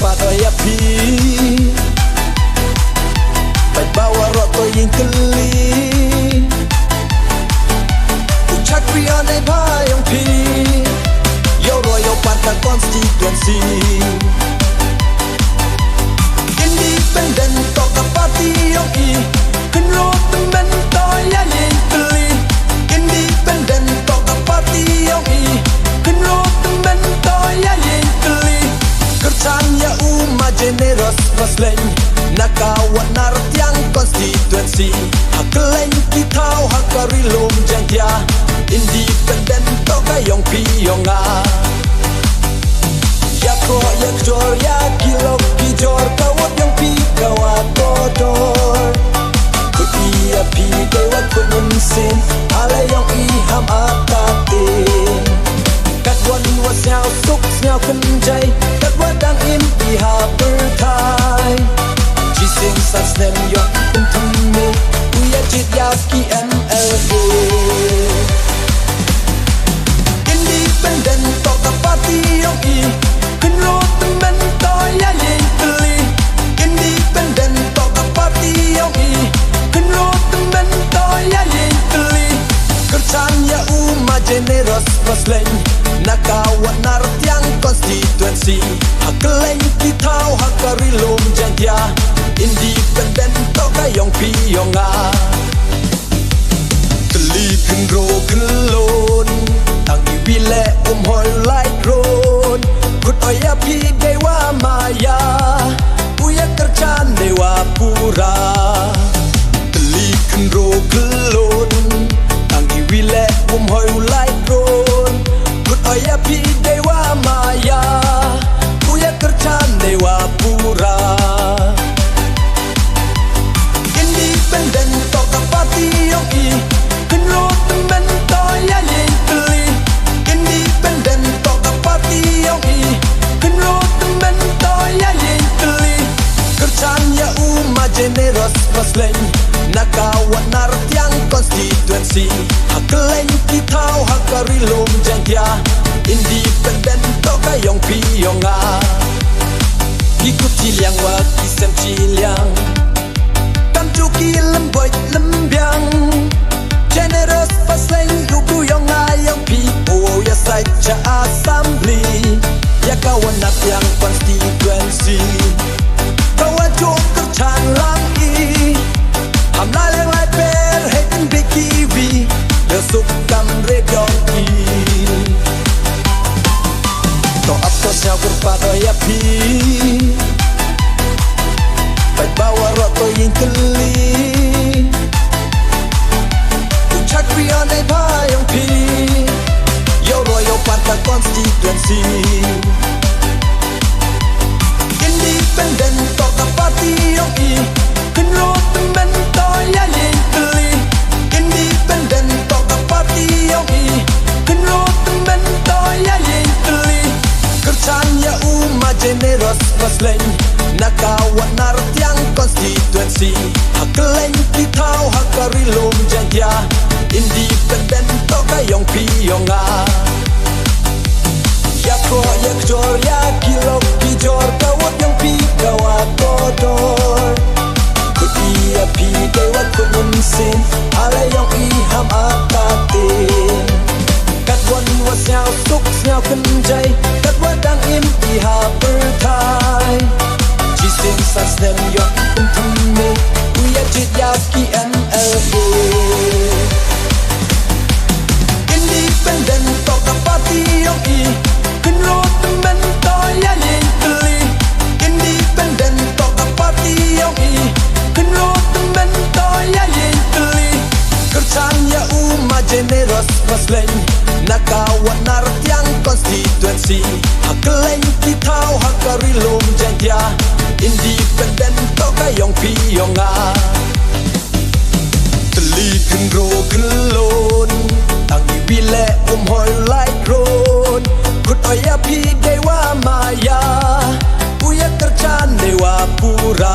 pada api. Baik bawa roto yang keli ucap pianai bayang pi. Yo royo partai konstituensi independen toka parti yang i kenro temen toya yang keli. Independen toka parti yang i kenro temen toya yang keli. Kerjanya umat generos masleng nakawat nartiang konstituensi hakeleng kitau hakarilom jangkia. Independen toka yang piyonga ya ko ya jor ya kilok kijor kawat yang pi kawat kodor kutia pi kawat kununsin ala yang iham atatin katwan wasnyau suk nyau kenjai katwan dang im iha bertai jising sasnem yok untume uya jit yaki MLA. Independen toka parti yang i kenro temen toya yang keli. Independen toka parti yang i kenro temen toya yang keli. Kerjanya umat generos masleng nakawat nartiang konstituensi hakeleng kitau hakarilom jangkia. Independen toka yang piyonga keli kenro kelon tangi bile hoi like road kut oya pi dewa maya uya kerjaan dewa pura keli kenro kelon tangi bile hoi like road kut oya pi dewa maya uya kerjaan dewa pura. Independen toka parti yang i kenro temen toya yang keli. Independen toka parti yang i kenro temen toya yang keli. Kerjanya umat generos masleng nakawat nartiang konstituensi hakeleng kitau hakarilom jangkia. Independen toka yang piyonga ikut ciliang waki sem ciliang tam cuki lemboy lembiang generous pasleng lugu yang ayang pi oh ya saja assembly ya kawan nak yang konstituensi kawan jok kerjaan lang i hamla yang lai per heken bekiwi ya sukam redong i to aptosnya berpada ya pi baik bawa roto yang keli ucap pianai bayang pi. Yo royo partai konstituensi independen toka parti yang i kenro temen toya yang keli. Independen toka parti yang i kenro temen toya yang keli. Kerjanya umat generos masleng nakawat nartiang konstituensi hakeleng kitau hakarilom jangkia. Independen toka yang piyonga ya ko ya jor ya kilok kijor kawat yang pi kawat kodor kutia pi kawat kununsin ala yang iham atatin katwan wasnyau suk nyau kenjai katwan dang im iha bertai jising sasnem yok untume uya jit yaki MLA. Independen toka parti yang i kenro temen toya yang keli. Independen toka parti yang i kenro temen toya yang keli. Kerjanya umat generos masleng nakawat nartiang konstituensi hakeleng kitau hakarilom jangkia. Independen toka yang piyonga keli kenro kelon tangi bile hoi like road kut oya pi dewa maya uya kerjaan dewa pura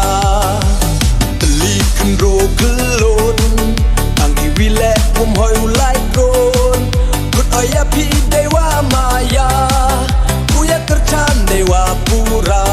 keli kenro kelon tangi bile hoi like road kut oya pi dewa maya uya kerjaan dewa pura.